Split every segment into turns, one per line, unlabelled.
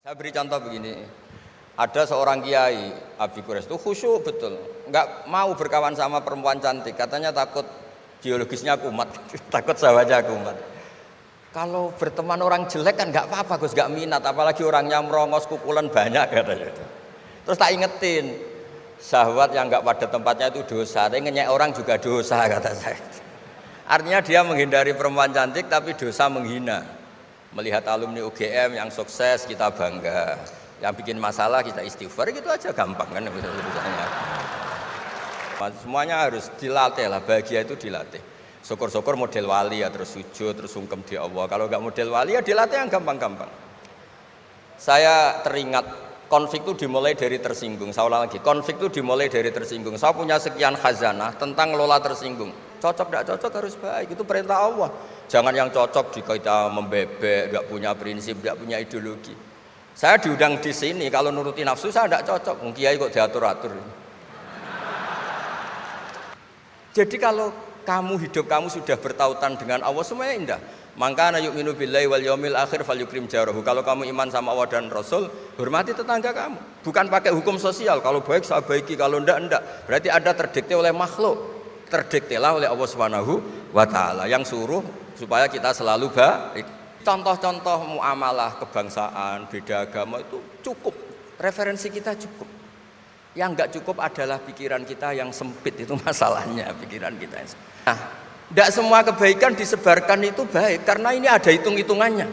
Saya beri contoh begini, ada seorang kiai Abi Quraisy itu khusyuk betul, nggak mau berkawan sama perempuan cantik, katanya takut biologisnya kumat, takut sawahnya kumat. Kalau berteman orang jelek kan nggak apa-apa, Gus, nggak minat, apalagi orangnya merongos kukulan banyak katanya. Terus tak ingetin, syahwat yang nggak pada tempatnya itu dosa, tapi ngenyek orang juga dosa kata saya. Artinya dia menghindari perempuan cantik tapi dosa menghina. Melihat alumni UGM yang sukses kita bangga, yang bikin masalah kita istighfar, gitu aja gampang kan urusannya. Semuanya harus dilatih lah, bahagia itu dilatih. Syukur-syukur model wali ya, terus sujud, terus sungkem di Allah. Kalau nggak model wali ya dilatih yang gampang-gampang. Saya teringat konflik itu dimulai dari tersinggung. Saya ulang lagi, konflik itu dimulai dari tersinggung. Saya punya sekian khazanah tentang ngelola tersinggung. Cocok tidak cocok harus baik, itu perintah Allah. Jangan yang cocok jika kita membebek, nggak punya prinsip, nggak punya ideologi. Saya diundang di sini, kalau nuruti nafsu saya tidak cocok. Kiai kok diatur-atur. Jadi kalau hidup kamu sudah bertautan dengan Allah, semuanya indah. Maka na yu'minu billahi wal yaumil akhir falyukrim jarahu. Kalau kamu iman sama Allah dan Rasul, hormati tetangga kamu. Bukan pakai hukum sosial. Kalau baik saya baiki, kalau enggak. Berarti ada terdikte oleh makhluk. Terdiktelah oleh Allah Subhanahu wa taala yang suruh supaya kita selalu baik. Contoh-contoh muamalah kebangsaan, beda agama itu cukup. Referensi kita cukup. Yang enggak cukup adalah pikiran kita yang sempit, itu masalahnya, pikiran kita yang sempit. Nah, tidak semua kebaikan disebarkan itu baik, karena ini ada hitung-hitungannya.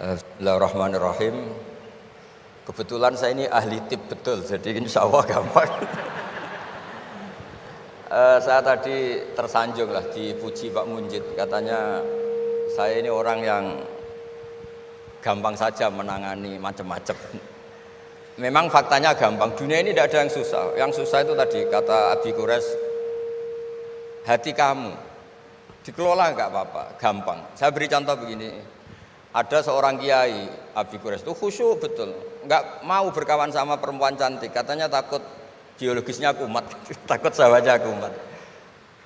Bismillahirrahmanirrahim. Kebetulan saya ini ahli tip betul, jadi insya Allah gampang. Saya tadi tersanjung lah dipuji Pak Munjid, katanya saya ini orang yang gampang saja menangani macam-macam. Memang faktanya gampang, dunia ini tidak ada yang susah. Yang susah itu tadi kata Abi Quraisy, hati kamu dikelola nggak apa-apa, gampang. Saya beri contoh begini, ada seorang kiai Abi Quraisy itu khusyuk betul, nggak mau berkawan sama perempuan cantik, katanya takut biologisnya kumat, takut sawahnya kumat.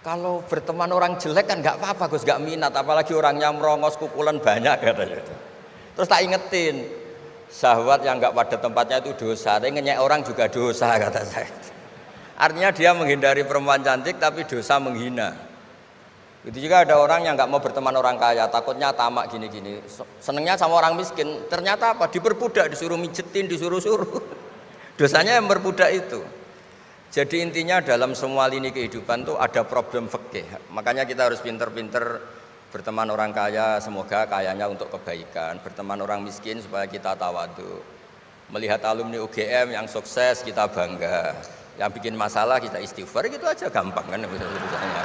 Kalau berteman orang jelek kan nggak apa-apa, Gus, nggak minat, apalagi orangnya merongos kukulan banyak katanya. Terus tak ingetin, syahwat yang nggak pada tempatnya itu dosa, tapi ngenyek orang juga dosa kata saya. Artinya dia menghindari perempuan cantik tapi dosa menghina. Itu juga ada orang yang nggak mau berteman orang kaya, takutnya tamak gini-gini. Senengnya sama orang miskin, ternyata apa? Diperbudak, disuruh mijetin, disuruh-suruh. Dosanya yang berbudak itu. Jadi intinya dalam semua lini kehidupan tuh ada problem fikih. Makanya kita harus pinter-pinter berteman orang kaya, semoga kayanya untuk kebaikan. Berteman orang miskin supaya kita tawadhu. Melihat alumni UGM yang sukses kita bangga. Yang bikin masalah kita istighfar, gitu aja gampang kan urusannya.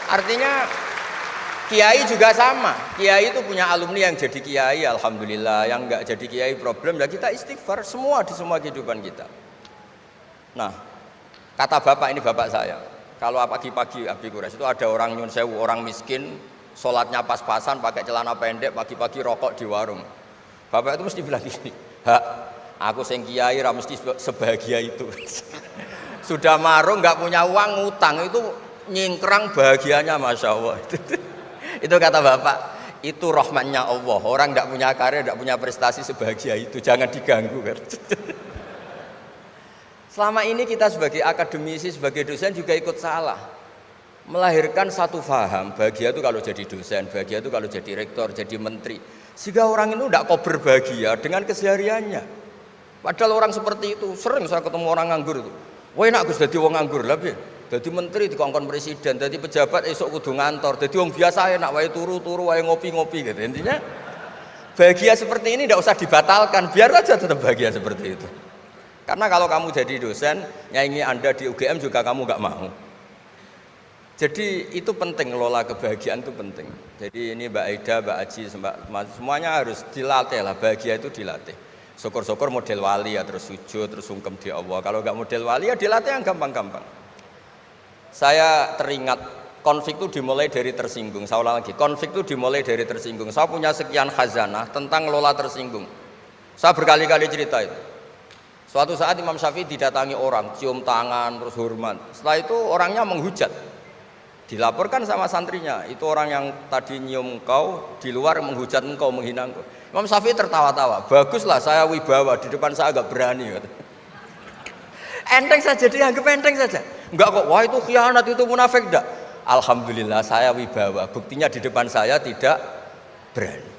Artinya kiai juga sama. Kiai itu punya alumni yang jadi kiai, alhamdulillah. Yang enggak jadi kiai problem, ya kita istighfar semua di semua kehidupan kita. Nah, kata bapak, ini bapak saya. Kalau pagi-pagi Abi Quraisy itu ada orang nyun sewu, orang miskin, sholatnya pas-pasan, pakai celana pendek, pagi-pagi rokok di warung. Bapak itu mesti bilang gini, hak, aku sing kiai ra mesti sebahagia itu. Sudah marung, nggak punya uang, ngutang, itu nyingkrang bahagianya, masya Allah. Itu kata bapak, itu rahmatnya Allah. Orang nggak punya karya, nggak punya prestasi sebahagia itu, jangan diganggu. Kan? Selama ini kita sebagai akademisi, sebagai dosen juga ikut salah. Melahirkan satu faham, bahagia itu kalau jadi dosen, bahagia itu kalau jadi rektor, jadi menteri. Sehingga orang itu tidak kober bahagia dengan kesehariannya. Padahal orang seperti itu, sering saya ketemu orang nganggur itu. Wah enak Gus jadi wong nganggur, lebih. Jadi menteri dikongkon presiden, jadi pejabat esok kudu ngantor, jadi wong biasa enak, wae turu-turu, wae ngopi-ngopi gitu. Intinya bahagia seperti ini tidak usah dibatalkan, biar aja tetap bahagia seperti itu. Karena kalau kamu jadi dosen, nyanyi Anda di UGM juga kamu nggak mau. Jadi itu penting, ngelola kebahagiaan itu penting. Jadi ini Mbak Aida, Mbak Aji, semuanya harus dilatih lah, bahagia itu dilatih. Syukur-syukur model wali ya, terus sujud, terus sungkem di Allah. Kalau nggak model wali ya dilatih yang gampang-gampang. Saya teringat konflik itu dimulai dari tersinggung. Saya ulang lagi, konflik itu dimulai dari tersinggung. Saya punya sekian khazanah tentang ngelola tersinggung. Saya berkali-kali cerita itu. Suatu saat Imam Syafi'i didatangi orang, cium tangan, terus hormat. Setelah itu orangnya menghujat. Dilaporkan sama santrinya, itu orang yang tadi nyium engkau, di luar menghujat engkau, menghina engkau. Imam Syafi'i tertawa-tawa, baguslah saya wibawa, di depan saya agak berani. Enteng saja, dianggap enteng saja. Enggak kok, wah itu khianat, itu munafik, enggak. Alhamdulillah saya wibawa, buktinya di depan saya tidak berani.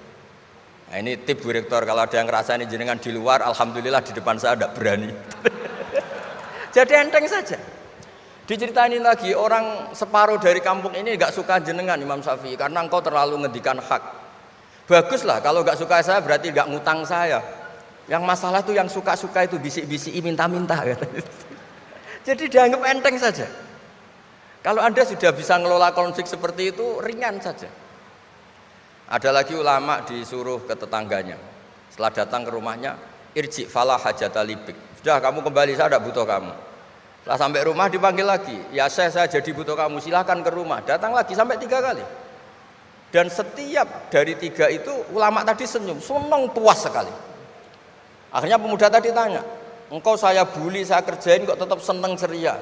Nah ini tip Bu Rektor, kalau ada yang ngerasa ini jenengan di luar, alhamdulillah di depan saya tidak berani. Jadi enteng saja. Diceritain lagi, orang separuh dari kampung ini nggak suka jenengan Imam Syafi'i karena engkau terlalu ngendikan hak. Baguslah, kalau nggak suka saya berarti nggak ngutang saya. Yang masalah tuh yang suka-suka itu bisik-bisik minta-minta. Jadi dianggap enteng saja. Kalau Anda sudah bisa ngelola konflik seperti itu, ringan saja. Ada lagi ulama disuruh ke tetangganya. Setelah datang ke rumahnya, irji falah hajata libik. Sudah kamu kembali, saya tidak butuh kamu. Setelah sampai rumah dipanggil lagi, ya saya jadi butuh kamu, silakan ke rumah. Datang lagi sampai 3 kali. Dan setiap dari 3 itu ulama tadi senyum, senang puas sekali. Akhirnya pemuda tadi tanya, engkau saya bully, saya kerjain kok tetap senang ceria.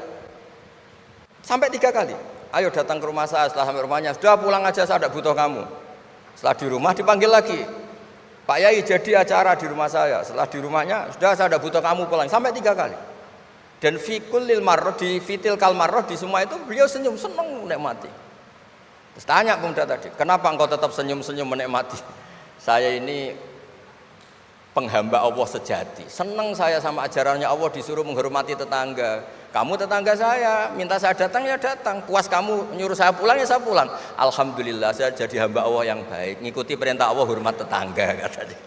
Sampai 3 kali. Ayo datang ke rumah saya. Setelah sampai rumahnya, sudah pulang aja, saya tidak butuh kamu. Setelah di rumah dipanggil lagi, Pak Yai jadi acara di rumah saya. Setelah di rumahnya, sudah saya tidak butuh kamu, pulang. Sampai 3 kali. Dan fikul lil marroh, di fitil kal marroh, di semua itu beliau senyum, senang menikmati. Terus tanya pemuda tadi, kenapa engkau tetap senyum-senyum menikmati? Saya ini penghamba Allah sejati, senang saya sama ajarannya Allah, disuruh menghormati tetangga. Kamu tetangga saya, minta saya datang ya datang, puas kamu nyuruh saya pulang ya saya pulang. Alhamdulillah saya jadi hamba Allah yang baik, ngikuti perintah Allah, hormat tetangga, kata dia.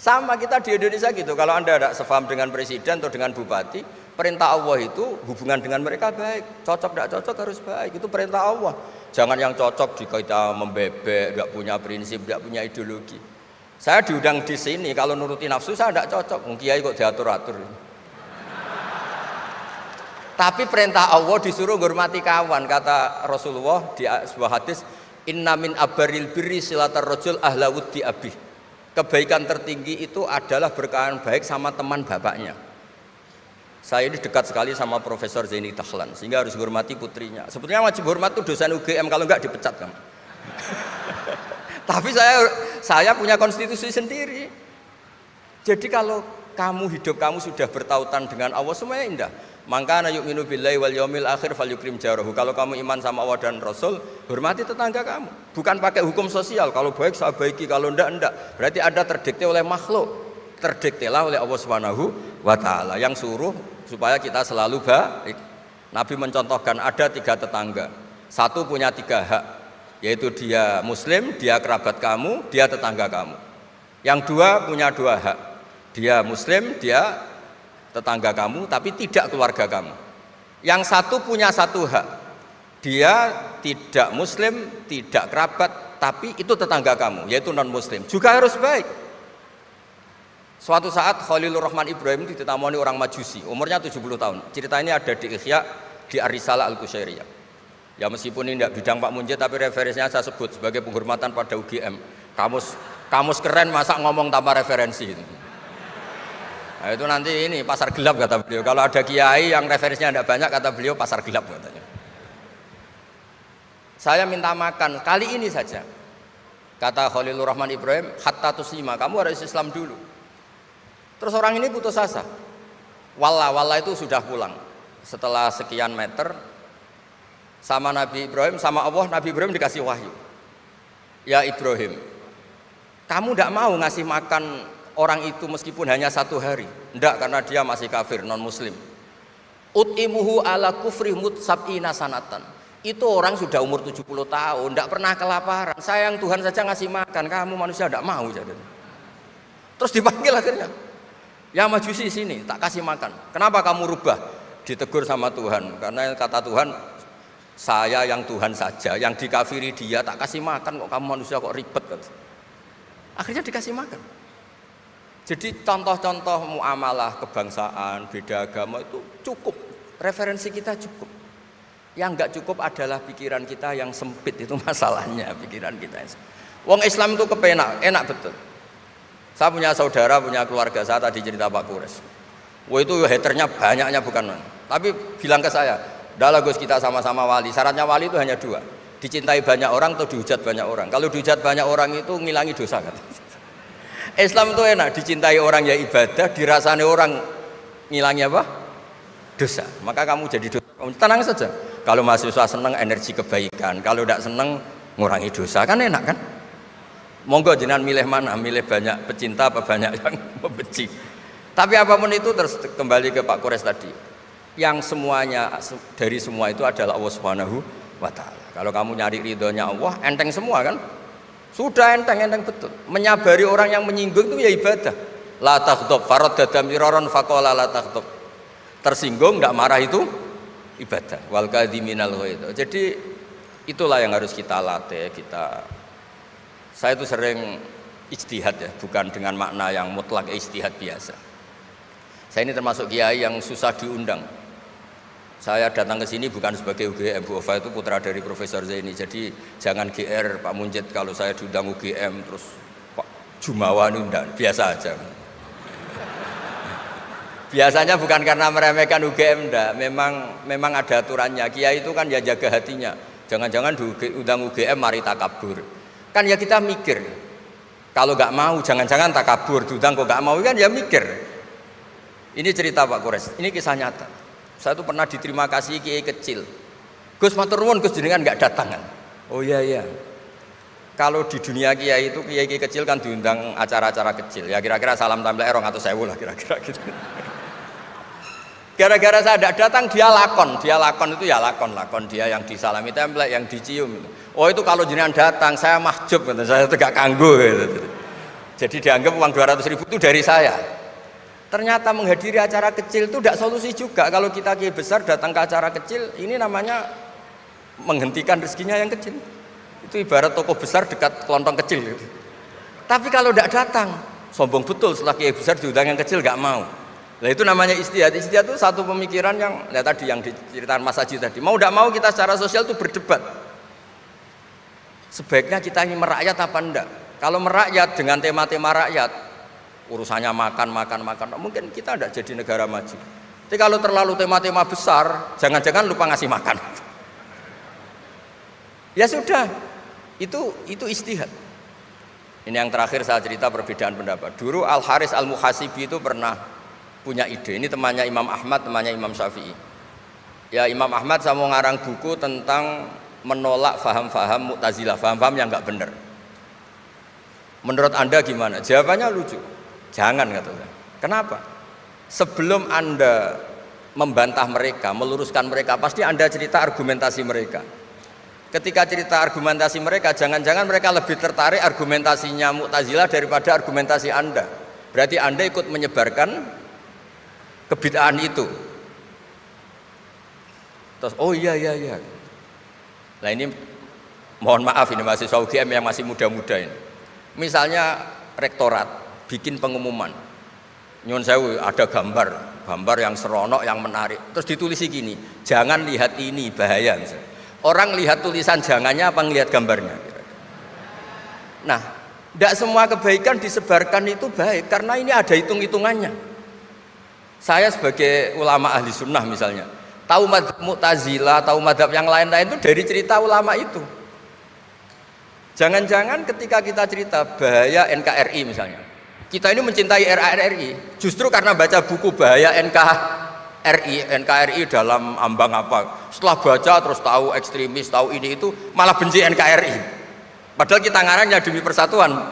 Sama kita di Indonesia gitu, kalau Anda tidak sefaham dengan presiden atau dengan bupati, perintah Allah itu hubungan dengan mereka baik, cocok tidak cocok harus baik, itu perintah Allah. Jangan yang cocok di kita membebek, tidak punya prinsip, tidak punya ideologi. Saya diundang di sini, kalau nuruti nafsu saya tidak cocok, kiai kok diatur-atur. Tapi perintah Allah disuruh menghormati kawan, kata Rasulullah di sebuah hadis, inna min abaril birri silatar rajul ahla wuddi abih. Kebaikan tertinggi itu adalah berkawan baik sama teman bapaknya. Saya ini dekat sekali sama Profesor Zaini Dahlan, sehingga harus menghormati putrinya. Sebetulnya wajib hormat itu dosen UGM, kalau enggak dipecat kan. Tapi saya punya konstitusi sendiri. Jadi kalau hidup kamu sudah bertautan dengan Allah, semuanya indah. Maka yu'minu billahi wal yaumil akhir falyukrim jarahu. Kalau kamu iman sama Allah dan Rasul, hormati tetangga kamu. Bukan pakai hukum sosial, kalau baik saya baiki, kalau enggak. Berarti Anda terdikte oleh makhluk. Terdiktelah oleh Allah Subhanahu wa taala yang suruh supaya kita selalu baik. Nabi mencontohkan ada 3 tetangga. Satu punya 3 hak, yaitu dia muslim, dia kerabat kamu, dia tetangga kamu. Yang 2 punya 2 hak. Dia muslim, dia tetangga kamu, tapi tidak keluarga kamu. Yang 1 punya 1 hak. Dia tidak muslim, tidak kerabat, tapi itu tetangga kamu, yaitu non muslim. Juga harus baik. Suatu saat Khalilur Rahman Ibrahim ditemani orang Majusi, umurnya 70 tahun. Cerita ini ada di Ihya, di Ar-Risalah Al-Qusyairiyah. Ya meskipun ini tidak bidang Pak Munjid, tapi referensinya saya sebut sebagai penghormatan pada UGM. Kamus keren, masa ngomong tanpa referensi itu. Nah, itu nanti ini pasar gelap kata beliau. Kalau ada kiai yang referensinya tidak banyak, kata beliau pasar gelap katanya. Saya minta makan kali ini saja. Kata Khalilur Rahman Ibrahim, hatta tuslima, kamu harus Islam dulu. Terus orang ini putus asa. Wallah itu sudah pulang. Setelah sekian meter sama Nabi Ibrahim, sama Allah, Nabi Ibrahim dikasih wahyu. Ya Ibrahim, kamu tidak mau ngasih makan orang itu meskipun hanya 1 hari. Tidak, karena dia masih kafir, non muslim. Ut'imuhu ala kufri sab'ina sanatan. Itu orang sudah umur 70 tahun, tidak pernah kelaparan. Sayang Tuhan saja ngasih makan, kamu manusia tidak mau. Terus dipanggil akhirnya, ya Majusi sini, tak kasih makan. Kenapa kamu rubah? Ditegur sama Tuhan, karena kata Tuhan, saya yang Tuhan saja, yang dikafiri dia tak kasih makan, kok kamu manusia kok ribet. Akhirnya dikasih makan. Jadi contoh-contoh muamalah kebangsaan, beda agama itu cukup, referensi kita cukup. Yang enggak cukup adalah pikiran kita yang sempit, itu masalahnya pikiran kita. Wong Islam itu kepenak, enak betul. Saya punya saudara, punya keluarga, saya tadi cerita Pak Kures. Wah itu haternya banyaknya bukan. Tapi bilang ke saya, Udah Gus kita sama-sama wali. Syaratnya wali itu hanya dua, dicintai banyak orang atau dihujat banyak orang. Kalau dihujat banyak orang itu ngilangi dosa kan. Islam itu enak, dicintai orang ya ibadah, dirasani orang ngilangi apa? Dosa. Maka kamu jadi dosa. Tenang saja. Kalau mahasiswa senang energi kebaikan, kalau tidak senang ngurangi dosa kan enak kan? Monggo jenengan milih mana? Milih banyak pecinta apa banyak yang membenci? Tapi apapun itu terus kembali ke Pak Kures tadi. Yang semuanya dari semua itu adalah Allah Subhanahu wa taala. Kalau kamu nyari ridhonya Allah, enteng semua kan? Sudah enteng betul. Menyabari orang yang menyinggung itu ya ibadah. La taghdab faradda miraran faqala la taghdab. Tersinggung enggak marah itu ibadah. Wal kadhiminal ghaidh. Jadi itulah yang harus kita latih, saya itu sering ijtihad ya, bukan dengan makna yang mutlak ijtihad biasa. Saya ini termasuk kiai yang susah diundang. Saya datang ke sini bukan sebagai UGM, Bu Ova itu putra dari Profesor Zaini. Jadi jangan GR Pak Munjid kalau saya diundang UGM terus Pak Jumawa ini undang, biasa aja. Biasanya bukan karena meremehkan UGM, enggak. Memang ada aturannya. Kiai itu kan ya jaga hatinya. Jangan-jangan diundang UGM mari takabur. Kan ya kita mikir, kalau nggak mau jangan-jangan takabur, diundang kok nggak mau kan ya mikir. Ini cerita Pak Kures, ini kisah nyata. Saya tuh pernah diterima kasih kiai kecil. Gus matur nuwun Gus jenengan nggak datang kan? Oh iya. Kalau di dunia kiai itu kiai kecil kan diundang acara-acara kecil. Ya kira-kira salam tempel erong atau sewu lah kira-kira gitu. Gara-gara saya tidak datang dia lakon itu ya lakon dia yang disalami template, yang dicium. Oh itu kalau jenengan datang saya mahjub, saya itu gak kanggo gitu. Jadi dianggap uang 200.000 itu dari saya. Ternyata menghadiri acara kecil itu tidak solusi juga. Kalau kita kiai besar datang ke acara kecil, ini namanya menghentikan rezekinya yang kecil. Itu ibarat toko besar dekat kelontong kecil gitu. Tapi kalau tidak datang, sombong betul setelah kiai besar diundang yang kecil gak mau. Nah itu namanya istihad. Istihad itu satu pemikiran yang tadi yang diceritakan Mas Haji tadi. Mau tidak mau kita secara sosial itu berdebat. Sebaiknya kita ini merakyat apa enggak? Kalau merakyat dengan tema-tema rakyat, urusannya makan, mungkin kita enggak jadi negara maju. Tapi kalau terlalu tema-tema besar, jangan-jangan lupa ngasih makan. Ya sudah, itu istihad. Ini yang terakhir saya cerita perbedaan pendapat. Dulu Al Haris Al Muhasibi itu pernah punya ide. Ini temannya Imam Ahmad, temannya Imam Syafi'i. Ya Imam Ahmad saya mau ngarang buku tentang menolak faham-faham Mu'tazilah, faham-faham yang nggak benar. Menurut Anda gimana? Jawabannya lucu. Jangan katanya. Kenapa? Sebelum Anda membantah mereka, meluruskan mereka, pasti Anda cerita argumentasi mereka. Ketika cerita argumentasi mereka, jangan-jangan mereka lebih tertarik argumentasinya Mu'tazilah daripada argumentasi Anda. Berarti Anda ikut menyebarkan kebid'ahan itu. Terus oh iya. Nah ini mohon maaf ini mahasiswa UGM yang masih muda-muda ini. Misalnya rektorat bikin pengumuman. Nyun sewu ada gambar yang seronok, yang menarik. Terus ditulisi gini, jangan lihat ini bahaya misalnya. Orang lihat tulisan jangannya apa ngelihat gambarnya? Nah, tidak semua kebaikan disebarkan itu baik karena ini ada hitung-hitungannya. Saya sebagai ulama ahli sunnah misalnya, tahu madzhab Mu'tazilah, tahu madzhab yang lain-lain itu dari cerita ulama itu. Jangan-jangan ketika kita cerita bahaya NKRI misalnya, kita ini mencintai RRI justru karena baca buku bahaya NKRI dalam ambang apa. Setelah baca terus tahu ekstremis, tahu ini itu, malah benci NKRI. Padahal kita ngarangnya demi persatuan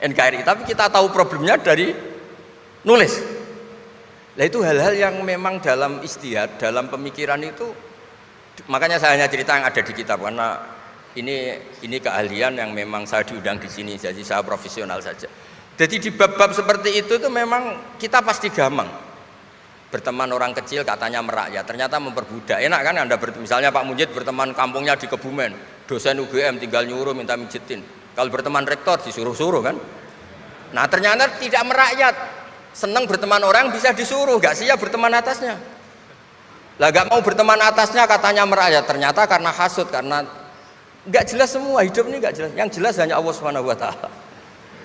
NKRI, tapi kita tahu problemnya dari nulis. Nah itu hal-hal yang memang dalam ijtihad, dalam pemikiran itu, makanya saya hanya cerita yang ada di kitab karena ini keahlian yang memang saya diundang di sini, jadi saya profesional saja. Jadi di bab-bab seperti itu memang kita pasti gampang berteman orang kecil katanya merakyat, ternyata memperbudak. Enak kan Anda misalnya Pak Munjid berteman kampungnya di Kebumen, dosen UGM tinggal nyuruh minta mijitin. Kalau berteman rektor disuruh-suruh kan. Nah ternyata tidak merakyat. Senang berteman orang bisa disuruh, gak siap berteman atasnya. Lah gak mau berteman atasnya katanya merakyat, ternyata karena hasud, karena gak jelas semua, hidup ini gak jelas. Yang jelas hanya Allah Subhanahu wa taala.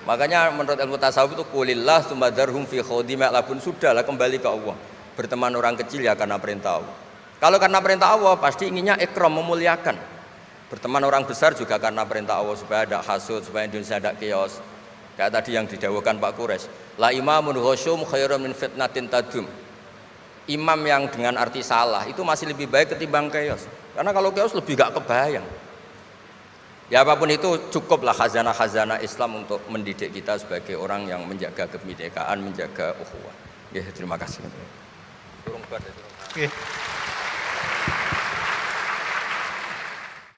Makanya menurut ilmu tasawuf itu qulillah tsumma dzarhum fi khawdi ma'labun, sudahlah kembali ke Allah. Berteman orang kecil ya karena perintah Allah. Kalau karena perintah Allah pasti inginnya ikram, memuliakan. Berteman orang besar juga karena perintah Allah supaya ada hasud, supaya Indonesia ada kios. Kayak tadi yang didawuhkan Pak Quraisy, la imamun khusyum khairun min fitnatin tadum. Imam yang dengan arti salah itu masih lebih baik ketimbang kios. Karena kalau kios lebih gak kebayang. Ya apapun itu cukuplah khazanah-khazanah Islam untuk mendidik kita sebagai orang yang menjaga kebinekaan, menjaga ukhuwah. Ya, terima kasih.
Oke.